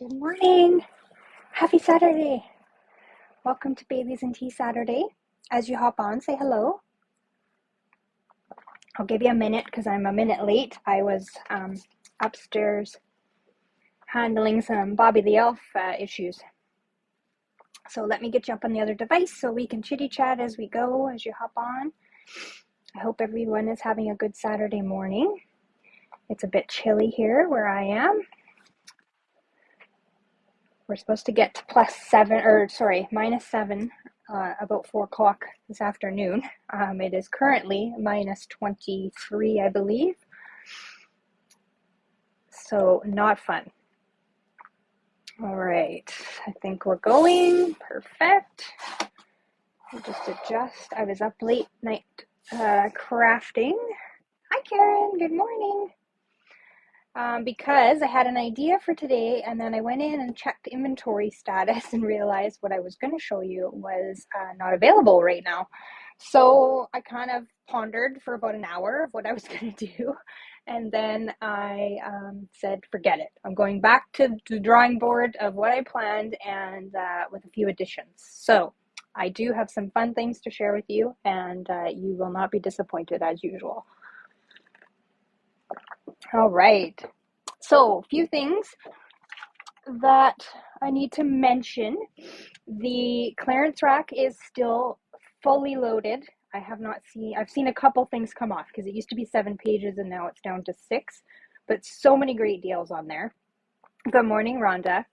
Good morning. Happy Saturday. Welcome to Babies and Tea Saturday. As you hop on, say hello. I'll give you a minute because I'm a minute late. I was upstairs handling some Bobby the Elf issues. So let me get you up on the other device so we can chitty chat as we go, as you hop on. I hope everyone is having a good Saturday morning. It's a bit chilly here where I am. We're supposed to get to -7 about 4 o'clock this afternoon. It is currently -23, I believe. So not fun. All right, I think we're going. Perfect. I'll just adjust. I was up late night crafting. Hi, Karen. Good morning. Because I had an idea for today, and then I went in and checked inventory status and realized what I was going to show you was not available right now. So I kind of pondered for about an hour of what I was going to do, and then I said, forget it. I'm going back to the drawing board of what I planned, and with a few additions. So I do have some fun things to share with you, and you will not be disappointed as usual. All right, so a few things that I need to mention. The clearance rack is still fully loaded. I've seen a couple things come off because it used to be 7 pages and now it's down to 6, but so many great deals on there. Good morning, Rhonda.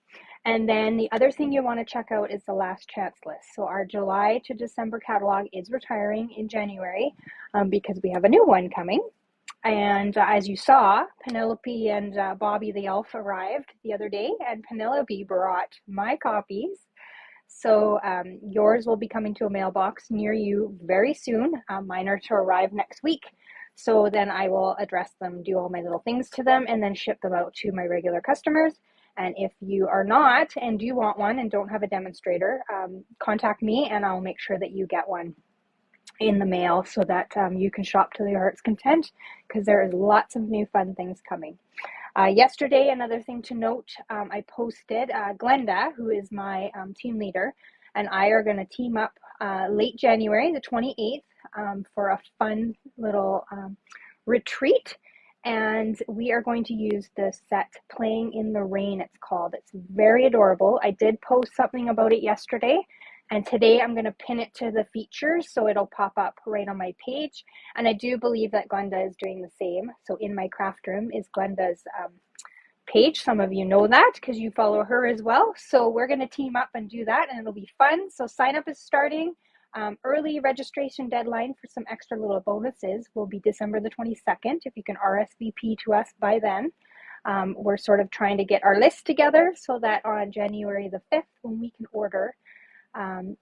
And then the other thing you want to check out is the last chance list. So our July to December catalog is retiring in January because we have a new one coming. And as you saw, Penelope and Bobby the Elf arrived the other day, and Penelope brought my copies. So yours will be coming to a mailbox near you very soon. Mine are to arrive next week. So then I will address them, do all my little things to them, and then ship them out to my regular customers. And if you are not and do want one and don't have a demonstrator, contact me and I'll make sure that you get one in the mail so that you can shop to your heart's content, because there is lots of new fun things coming. Yesterday, another thing to note, I posted Glenda, who is my team leader, and I are going to team up late January, the 28th, for a fun little retreat. And we are going to use the set Playing in the Rain, it's called. It's very adorable. I did post something about it yesterday. And today I'm going to pin it to the features so it'll pop up right on my page. And I do believe that Glenda is doing the same. So in my craft room is Glenda's page. Some of you know that because you follow her as well. So we're going to team up and do that, and it'll be fun. So sign up is starting. Early registration deadline for some extra little bonuses will be December the 22nd. If you can RSVP to us by then. We're sort of trying to get our list together so that on January the 5th, when we can order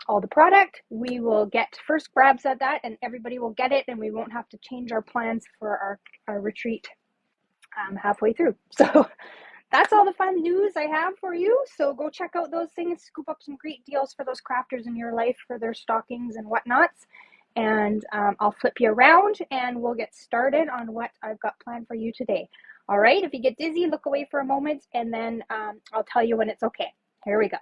all the product, we will get first grabs at that, and everybody will get it, and we won't have to change our plans for our retreat halfway through. So that's all the fun news I have for you. So go check out those things, scoop up some great deals for those crafters in your life for their stockings and whatnots, and I'll flip you around and we'll get started on what I've got planned for you today. All right, if you get dizzy, look away for a moment, and then I'll tell you when it's okay. Here we go.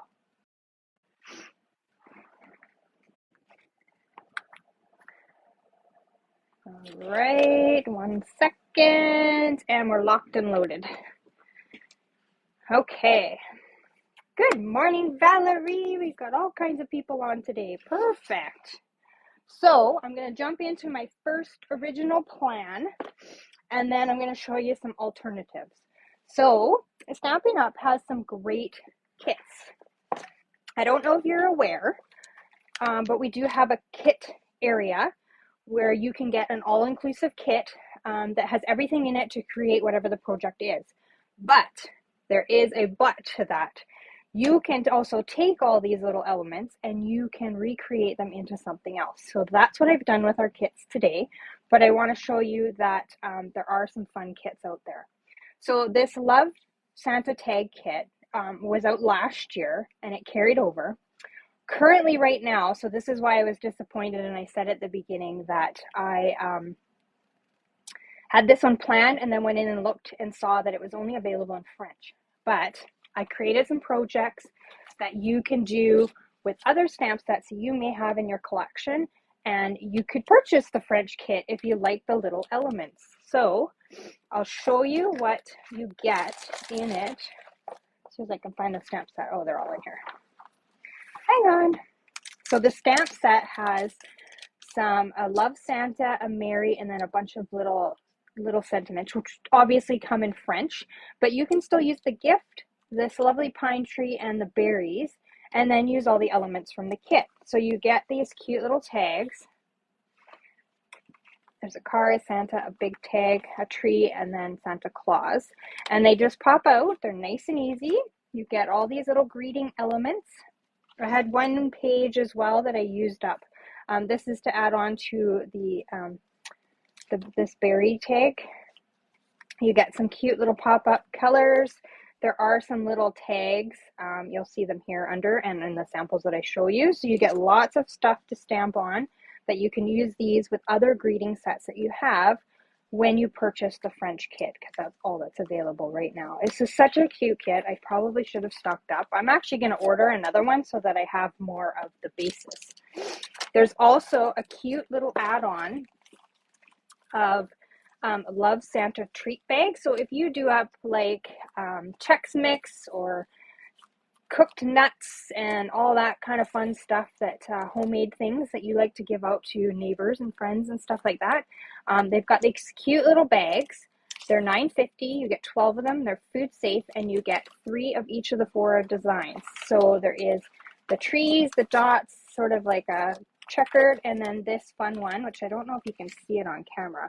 All right, 1 second, and we're locked and loaded. Okay. Good morning, Valerie. We've got all kinds of people on today. Perfect. So I'm going to jump into my first original plan, and then I'm going to show you some alternatives. So Stampin' Up! Has some great kits. I don't know if you're aware, but we do have a kit area where you can get an all-inclusive kit that has everything in it to create whatever the project is. But there is a but to that. You can also take all these little elements and you can recreate them into something else. So that's what I've done with our kits today. But I want to show you that there are some fun kits out there. So this Love Santa Tag kit was out last year and it carried over. Currently right now, so this is why I was disappointed, and I said at the beginning that I had this one planned and then went in and looked and saw that it was only available in French. But I created some projects that you can do with other stamp sets you may have in your collection, and you could purchase the French kit if you like the little elements. So I'll show you what you get in it. As soon as I can find the stamp set. Oh, they're all in here. Hang on. So the stamp set has a Love Santa, a Mary, and then a bunch of little sentiments, which obviously come in French, but you can still use the gift, this lovely pine tree, and the berries, and then use all the elements from the kit. So you get these cute little tags. There's a car, a Santa, a big tag, a tree, and then Santa Claus. And they just pop out. They're nice and easy. You get all these little greeting elements. I had one page as well that I used up. This is to add on to this berry tag. You get some cute little pop-up colors. There are some little tags. You'll see them here under and in the samples that I show you. So you get lots of stuff to stamp on that you can use these with other greeting sets that you have when you purchase the French kit, because that's all that's available right now. This is such a cute kit. I probably should have stocked up. I'm actually going to order another one so that I have more of the bases. There's also a cute little add-on of Love Santa treat bag. So if you do up like Chex Mix or cooked nuts and all that kind of fun stuff, that homemade things that you like to give out to neighbors and friends and stuff like that, they've got these cute little bags. They're $9.50. You get 12 of them. They're food safe, and you get 3 of each of the 4 designs. So there is the trees, the dots, sort of like a checkered, and then this fun one, which I don't know if you can see it on camera.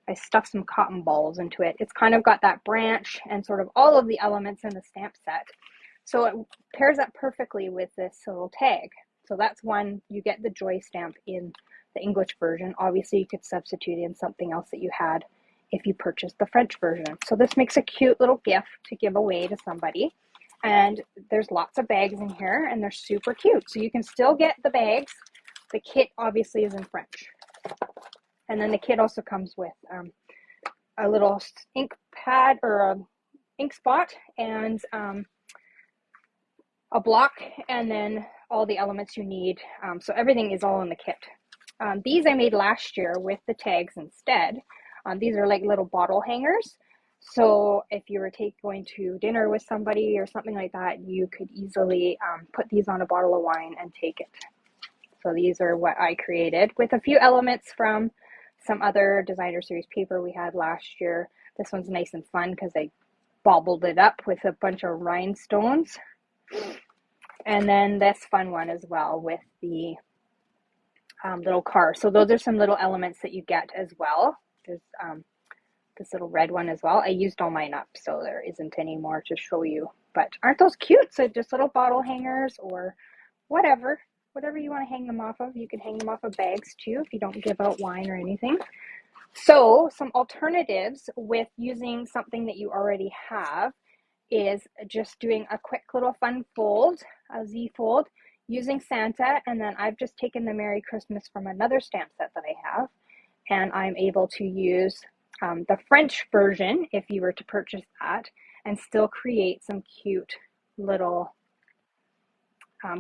I stuffed some cotton balls into it. It's kind of got that branch and sort of all of the elements in the stamp set. So it pairs up perfectly with this little tag. So that's one. You get the joy stamp in the English version. Obviously, you could substitute in something else that you had if you purchased the French version. So this makes a cute little gift to give away to somebody. And there's lots of bags in here, and they're super cute. So you can still get the bags. The kit obviously is in French. And then the kit also comes with a little ink pad or a ink spot and a block, and then all the elements you need. So everything is all in the kit. These I made last year with the tags instead. These are like little bottle hangers. So if you were going to dinner with somebody or something like that, you could easily put these on a bottle of wine and take it. So these are what I created with a few elements from some other designer series paper we had last year. This one's nice and fun because I bobbled it up with a bunch of rhinestones. And then this fun one as well with the little car. So those are some little elements that you get as well. There's this little red one as well. I used all mine up, so there isn't any more to show you. But aren't those cute? So just little bottle hangers or whatever you want to hang them off of. You can hang them off of bags too if you don't give out wine or anything. So some alternatives with using something that you already have is just doing a quick little fun fold, a Z fold, using Santa, and then I've just taken the Merry Christmas from another stamp set that I have, and I'm able to use the French version if you were to purchase that, and still create some cute little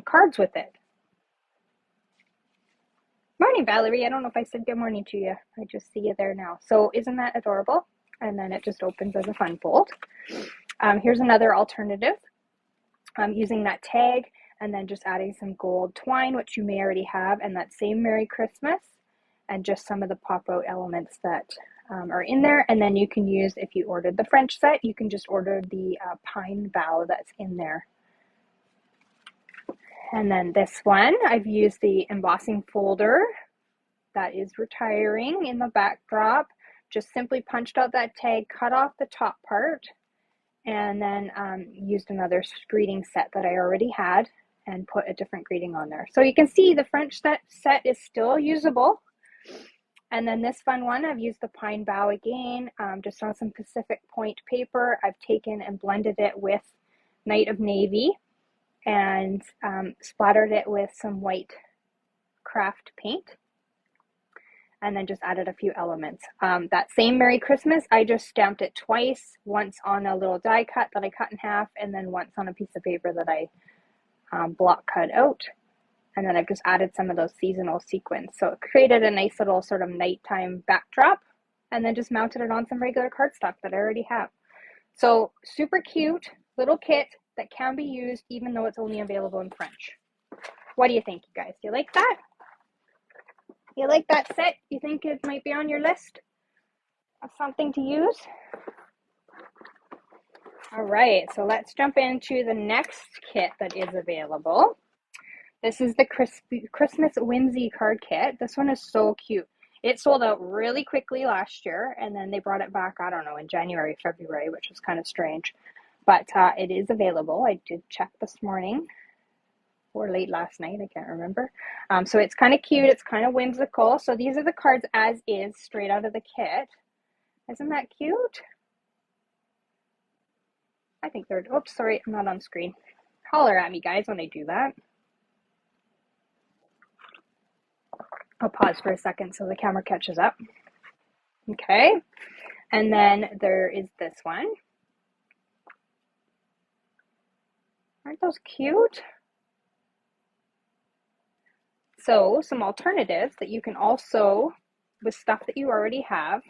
cards with it. Morning, Valerie. I don't know if I said good morning to you. I just see you there now. So isn't that adorable? And then it just opens as a fun fold. Here's another alternative. Using that tag and then just adding some gold twine, which you may already have, and that same Merry Christmas, and just some of the pop-out elements that are in there. And then you can use, if you ordered the French set, you can just order the pine bough that's in there. And then this one, I've used the embossing folder that is retiring in the backdrop. Just simply punched out that tag, cut off the top part, and then used another greeting set that I already had and put a different greeting on there. So you can see the French set is still usable. And then this fun one, I've used the pine bough again, just on some Pacific Point paper. I've taken and blended it with Night of Navy and splattered it with some white craft paint. and then just added a few elements. That same Merry Christmas, I just stamped it twice, once on a little die cut that I cut in half, and then once on a piece of paper that I block cut out. And then I've just added some of those seasonal sequins. So it created a nice little sort of nighttime backdrop, and then just mounted it on some regular cardstock that I already have. So super cute little kit that can be used even though it's only available in French. What do you think, you guys? Do you like that? You like that set? You think it might be on your list of something to use? All right, so let's jump into the next kit that is available. This is the Christmas Whimsy card kit. This one is so cute. It sold out really quickly last year, and then they brought it back, I don't know, in January, February, which was kind of strange. But it is available. I did check this morning, or late last night, I can't remember. So it's kind of cute. It's kind of whimsical. So these are the cards as is, straight out of the kit. Isn't that cute? I think they're, oops, sorry, I'm not on screen. Holler at me, guys, when I do that. I'll pause for a second so the camera catches up. Okay, and then there is this one. Aren't those cute? So some alternatives that you can also, with stuff that you already have.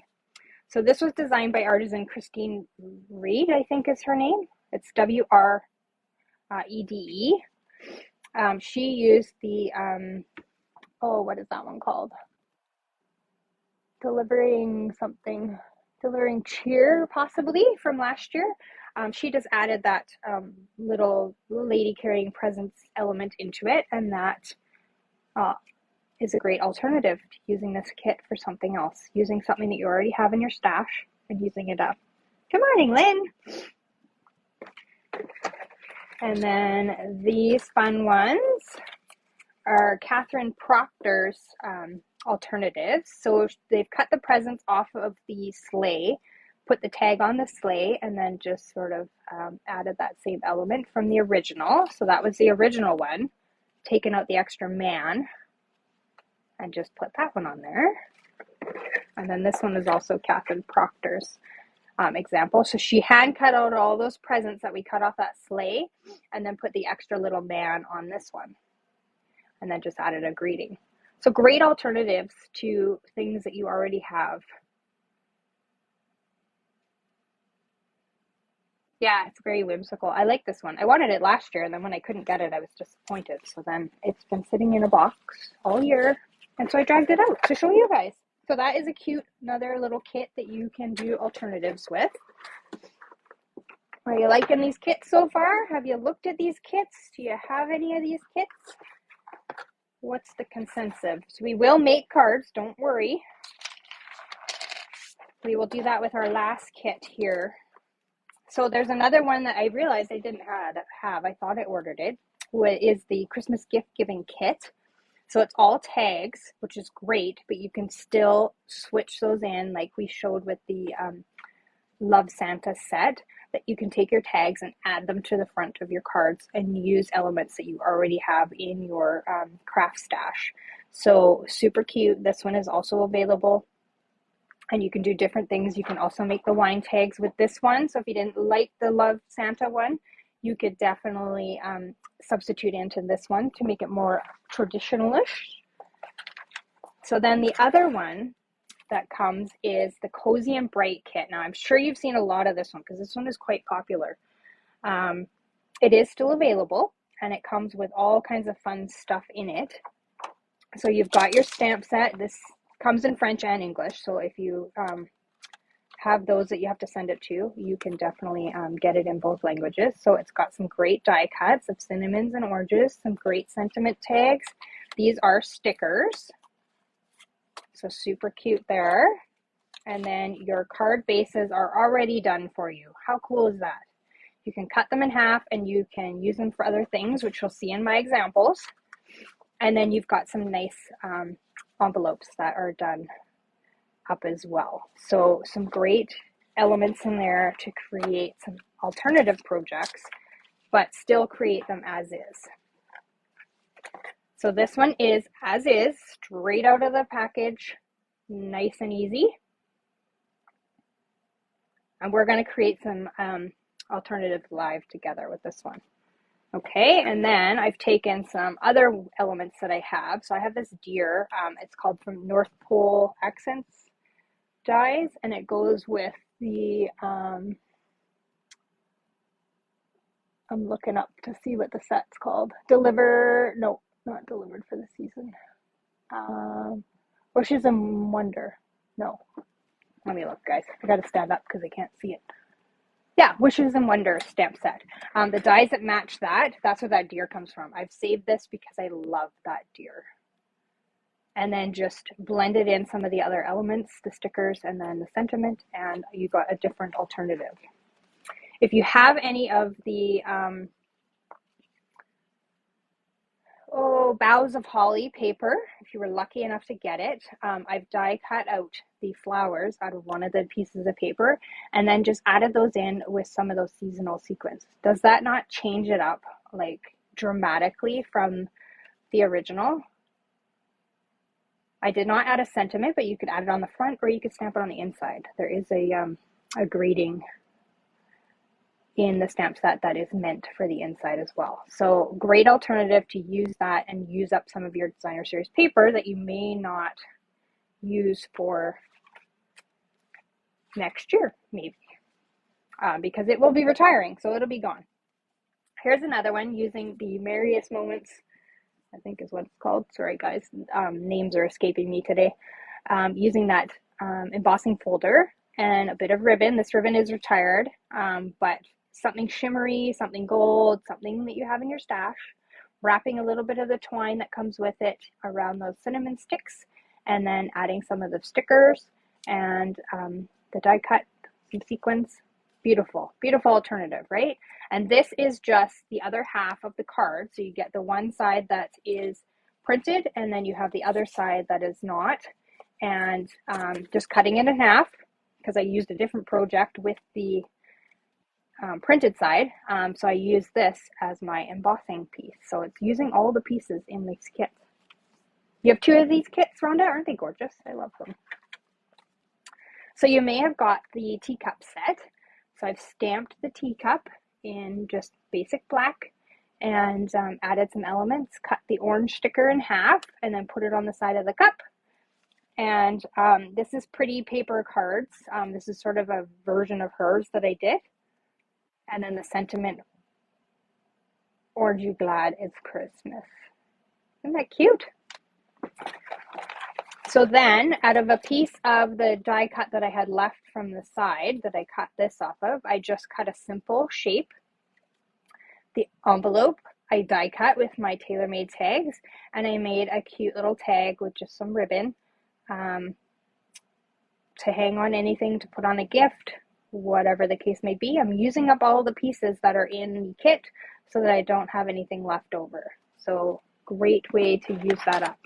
So this was designed by artisan Christine Reed, I think is her name. It's W-R-E-D-E. She used the, what is that one called? Delivering cheer, possibly, from last year. She just added that little lady carrying presents element into it, and that is a great alternative to using this kit for something else, using something that you already have in your stash and using it up. Good morning, Lynn. And then these fun ones are Catherine Proctor's alternatives. So they've cut the presents off of the sleigh, put the tag on the sleigh, and then just sort of added that same element from the original. So that was the original one, taken out the extra man, and just put that one on there. And then this one is also Catherine Proctor's example. So she hand cut out all those presents that we cut off that sleigh, and then put the extra little man on this one, and then just added a greeting. So great alternatives to things that you already have. Yeah, it's very whimsical. I like this one. I wanted it last year, and then when I couldn't get it, I was disappointed. So then it's been sitting in a box all year, and so I dragged it out to show you guys. So that is a cute, another little kit that you can do alternatives with. Are you liking these kits so far? Have you looked at these kits? Do you have any of these kits? What's the consensus? We will make cards, don't worry. We will do that with our last kit here. So there's another one that I realized I didn't have. I thought I ordered it. Is the Christmas gift giving kit. So it's all tags, which is great, but you can still switch those in like we showed with the Love Santa set, that you can take your tags and add them to the front of your cards and use elements that you already have in your craft stash. So super cute. This one is also available, and you can do different things. You can also make the wine tags with this one. So if you didn't like the Love Santa one, you could definitely substitute into this one to make it more traditional-ish. So then the other one that comes is the Cozy and Bright kit. Now I'm sure you've seen a lot of this one because this one is quite popular. It is still available, and it comes with all kinds of fun stuff in it. So you've got your stamp set. This comes in French and English, so if you have those that you have to send it to, you can definitely get it in both languages. So it's got some great die cuts of cinnamons and oranges, some great sentiment tags. These are stickers, so super cute there. And then your card bases are already done for you. How cool is that? You can cut them in half and you can use them for other things, which you'll see in my examples. And then you've got some nice envelopes that are done up as well. So some great elements in there to create some alternative projects, but still create them as is. So this one is as is, straight out of the package, nice and easy. And we're going to create some alternatives live together with this one. Okay, and then I've taken some other elements that I have. So I have this deer. It's called from North Pole Accents Dyes, and it goes with the, I'm looking up to see what the set's called. No, not Delivered for the Season. Wishes and Wonder. No, let me look, guys. I gotta stand up because I can't see it. Yeah, Wishes and Wonder stamp set. The dies that match that, that's where that deer comes from. I've saved this because I love that deer. And then just blended in some of the other elements, the stickers and then the sentiment, and you got a different alternative. If you have any of the Boughs of Holly paper, if you were lucky enough to get it, I've die cut out the flowers out of one of the pieces of paper and then just added those in with some of those seasonal sequins. Does that not change it up like dramatically from the original? I did not add a sentiment, but you could add it on the front or you could stamp it on the inside. There is a grading in the stamp set that is meant for the inside as well. So great alternative to use that and use up some of your designer series paper that you may not use for next year, maybe, because it will be retiring, so it'll be gone. Here's another one using the Merriest Moments, I think is what it's called. Sorry guys, names are escaping me today. Using that embossing folder and a bit of ribbon. This ribbon is retired, but something shimmery, something gold, something that you have in your stash. Wrapping a little bit of the twine that comes with it around those cinnamon sticks, and then adding some of the stickers and the die cut, some sequins. Beautiful, beautiful alternative, right? And this is just the other half of the card. So you get the one side that is printed, and then you have the other side that is not. And just cutting it in half, because I used a different project with the printed side. So I use this as my embossing piece. So it's using all the pieces in this kit. You have two of these kits, Rhonda? Aren't they gorgeous? I love them. So you may have got the teacup set. So I've stamped the teacup in just basic black and added some elements, cut the orange sticker in half, and then put it on the side of the cup. And this is Pretty Paper Cards. This is sort of a version of hers that I did. And then the sentiment, Aren't you glad it's Christmas? Isn't that cute? So then, out of a piece of the die cut that I had left from the side that I cut this off of, I just cut a simple shape. The envelope I die cut with my tailor-made tags, and I made a cute little tag with just some ribbon to hang on anything, to put on a gift, whatever the case may be. I'm using up all the pieces that are in the kit so that I don't have anything left over. So great way to use that up.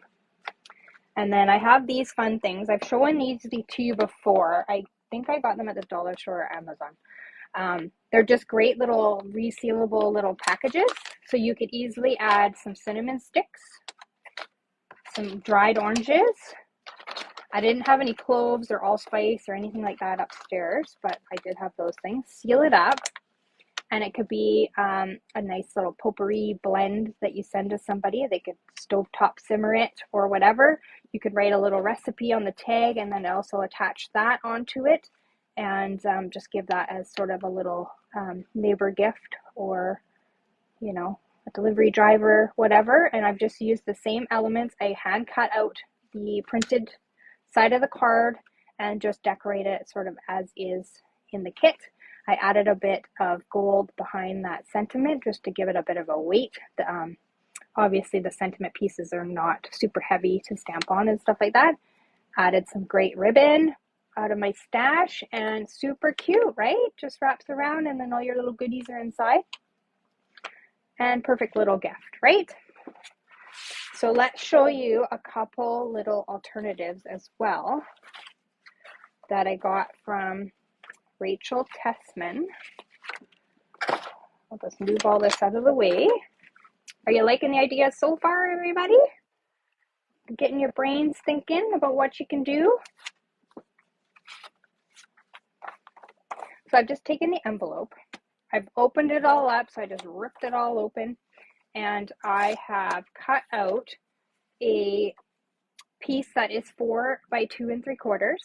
And then I have these fun things. I've shown these to you before. I think I got them at the dollar store or Amazon. They're just great little resealable little packages. So you could easily add some cinnamon sticks, some dried oranges. I didn't have any cloves or allspice or anything like that upstairs, but I did have those things. Seal it up, and it could be a nice little potpourri blend that you send to somebody. They could stovetop simmer it or whatever. You could write a little recipe on the tag and then also attach that onto it, and just give that as sort of a little neighbor gift, or, you know, a delivery driver, whatever. And I've just used the same elements. I hand cut out the printed side of the card and just decorate it sort of as is in the kit. I added a bit of gold behind that sentiment just to give it a bit of a weight. Obviously the sentiment pieces are not super heavy to stamp on and stuff like that. Added some great ribbon out of my stash, and super cute, right? Just wraps around and then all your little goodies are inside. And perfect little gift, right? So let's show you a couple little alternatives as well that I got from Rachel Tessman. I'll just move all this out of the way. Are you liking the idea so far, everybody? getting your brains thinking about what you can do. So I've just taken the envelope. I've opened it all up, so I just ripped it all open, and I have cut out a piece that is 4 by 2 3/4.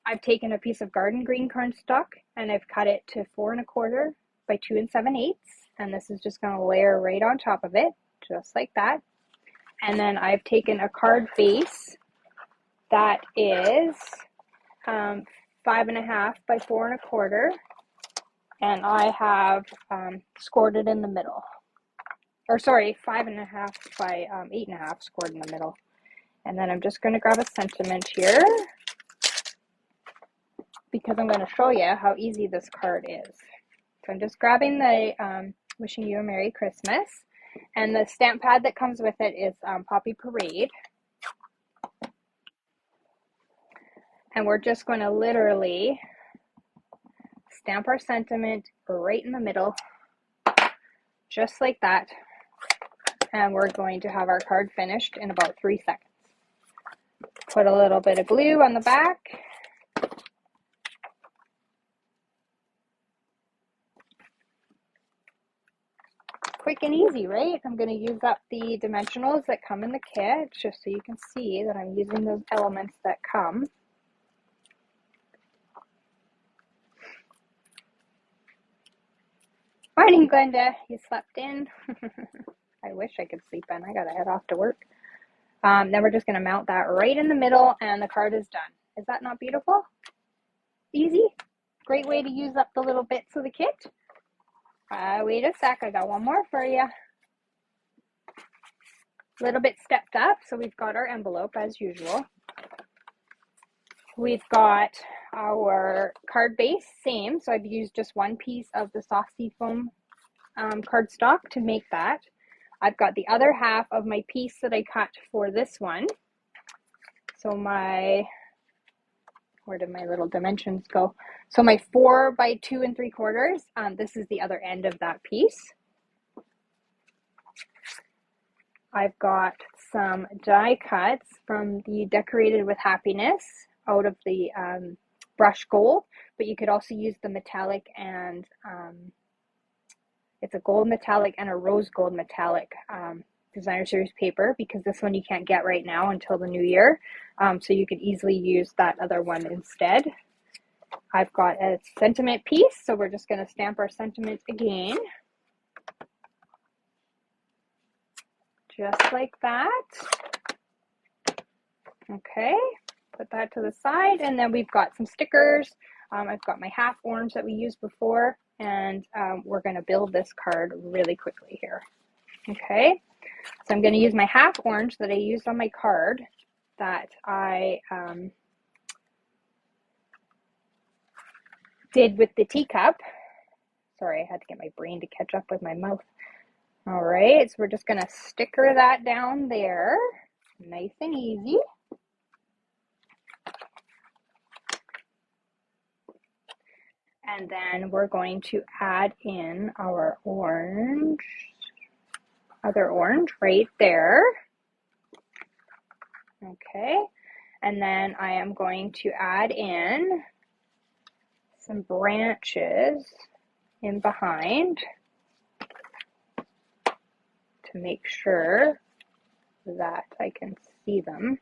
I've taken a piece of garden green cornstalk and I've cut it to 4 1/4 by 2 7/8, and this is just going to layer right on top of it, just like that. And then I've taken a card base that is 5 1/2 by 4 1/4, and I have scored it in the middle. Or sorry, 5 1/2 by 8 1/2 scored in the middle. And then I'm just going to grab a sentiment here, because I'm going to show you how easy this card is. So I'm just grabbing the wishing you a Merry Christmas, and the stamp pad that comes with it is Poppy Parade. And we're just going to literally stamp our sentiment right in the middle, just like that. And we're going to have our card finished in about 3 seconds. Put a little bit of glue on the back. Quick and easy, right? I'm going to use up the dimensionals that come in the kit, just so you can see that I'm using those elements that come. Morning, Glenda. You slept in? I wish I could sleep in. I got to head off to work. Then we're just going to mount that right in the middle, and the card is done. Is that not beautiful? Easy. Great way to use up the little bits of the kit. Wait a sec. I got one more for you. A little bit stepped up. So we've got our envelope as usual. We've got our card base, same. So I've used just one piece of the soft foam cardstock to make that. I've got the other half of my piece that I cut for this one. So where did my little dimensions go? So my 4 by 2 3/4, this is the other end of that piece. I've got some die cuts from the Decorated with Happiness out of the brush gold, but you could also use the metallic, and it's a gold metallic and a rose gold metallic designer series paper, because this one you can't get right now until the new year, so you could easily use that other one instead. I've got a sentiment piece, so we're just going to stamp our sentiment again, just like that. Okay, put that to the side, and then we've got some stickers. I've got my half orange that we used before, and we're going to build this card really quickly here. Okay, so I'm going to use my half orange that I used on my card that I did with the teacup. Sorry, I had to get my brain to catch up with my mouth. All right, so we're just going to sticker that down there, nice and easy. And then we're going to add in our orange, other orange right there. Okay, and then I am going to add in some branches in behind to make sure that I can see them.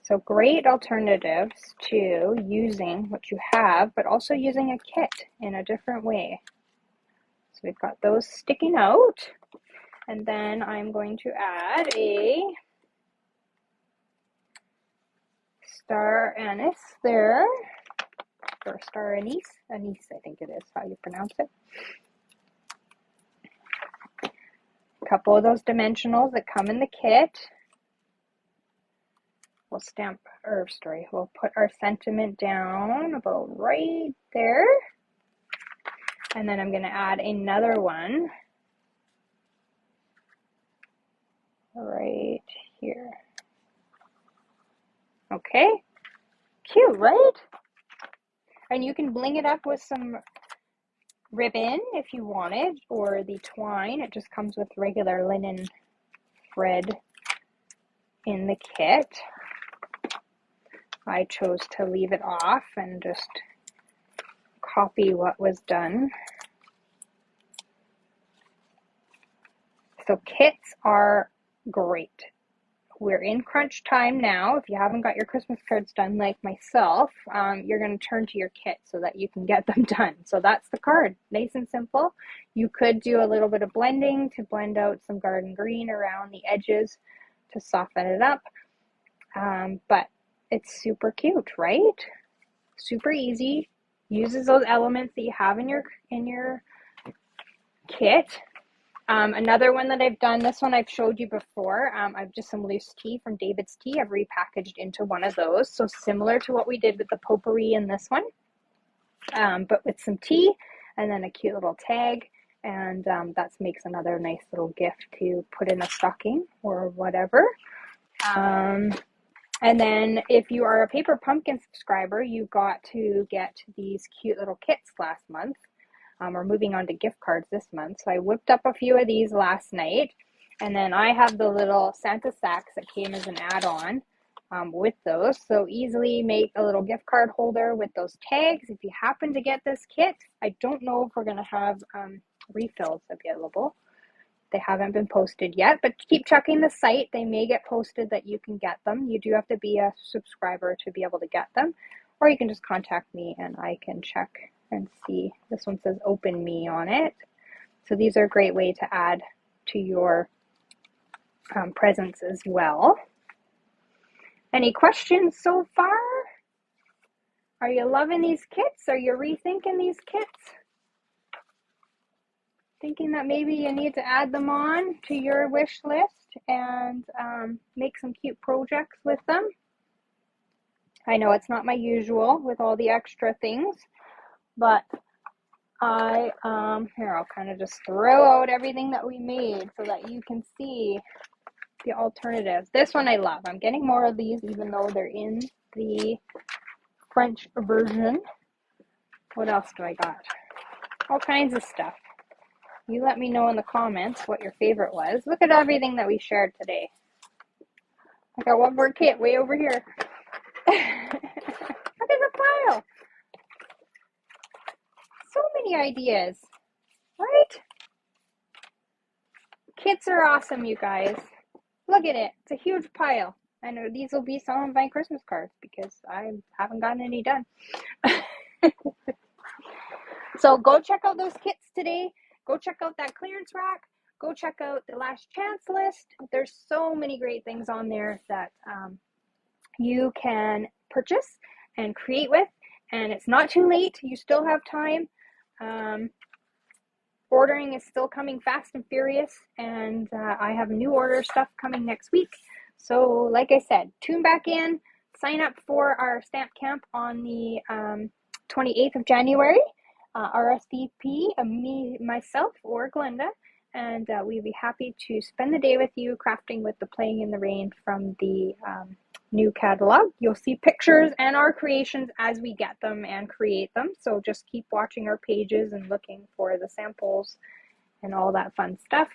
So great alternatives to using what you have, but also using a kit in a different way. So we've got those sticking out, and then I'm going to add a star anise there, or star anise, anise I think it is how you pronounce it. A couple of those dimensionals that come in the kit. We'll stamp, or sorry, we'll put our sentiment down about right there. And then I'm going to add another one right here. Okay, cute, right? And you can bling it up with some ribbon if you wanted, or the twine. It just comes with regular linen thread in the kit. I chose to leave it off and just copy what was done. So kits are great. We're in crunch time now. If you haven't got your Christmas cards done like myself, you're going to turn to your kit so that you can get them done. So that's the card. Nice and simple. You could do a little bit of blending to blend out some garden green around the edges to soften it up. But it's super cute, right? Super easy. Uses those elements that you have in your kit. Another one that I've done, this one I've showed you before. I've just some loose tea from David's Tea. I've repackaged into one of those. So similar to what we did with the potpourri in this one, but with some tea and then a cute little tag. And that makes another nice little gift to put in a stocking or whatever. And then if you are a Paper Pumpkin subscriber, you got to get these cute little kits last month. We're moving on to gift cards this month. So I whipped up a few of these last night. And then I have the little Santa sacks that came as an add-on with those. So easily make a little gift card holder with those tags. If you happen to get this kit, I don't know if we're going to have refills available. They haven't been posted yet, but keep checking the site. They may get posted that you can get them. You do have to be a subscriber to be able to get them. Or you can just contact me and I can check and see. This one says Open Me on it. So these are a great way to add to your presents as well. Any questions so far? Are you loving these kits? Are you rethinking these kits? Thinking that maybe you need to add them on to your wish list and make some cute projects with them? I know it's not my usual with all the extra things, but here, I'll kind of just throw out everything that we made so that you can see the alternatives. This one I love. I'm getting more of these even though they're in the French version. What else do I got? All kinds of stuff. You let me know in the comments what your favorite was. Look at everything that we shared today. I got one more kit way over here. Look at the pile. So many ideas, right? Kits are awesome, you guys. Look at it. It's a huge pile. I know these will be some of my Christmas cards because I haven't gotten any done. So go check out those kits today. Go check out that clearance rack. Go check out the last chance list. There's so many great things on there that you can purchase and create with. And it's not too late. You still have time. Ordering is still coming fast and furious. And I have new order stuff coming next week. So like I said, tune back in. Sign up for our stamp camp on the 28th of January. RSVP, me, myself, or Glenda, and we'd be happy to spend the day with you crafting with the Playing in the Rain from the new catalog. You'll see pictures and our creations as we get them and create them, so just keep watching our pages and looking for the samples and all that fun stuff.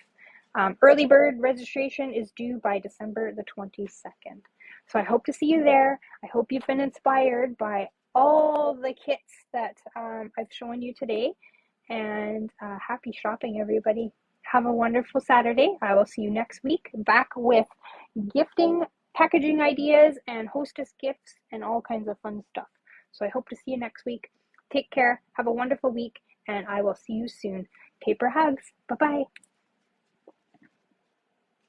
Early bird registration is due by December the 22nd. So I hope to see you there. I hope you've been inspired by all the kits that I've shown you today, and happy shopping, everybody. Have a wonderful Saturday. I will see you next week back with gifting, packaging ideas, and hostess gifts and all kinds of fun stuff. So I hope to see you next week. Take care. Have a wonderful week, and I will see you soon. Paper hugs. Bye-bye.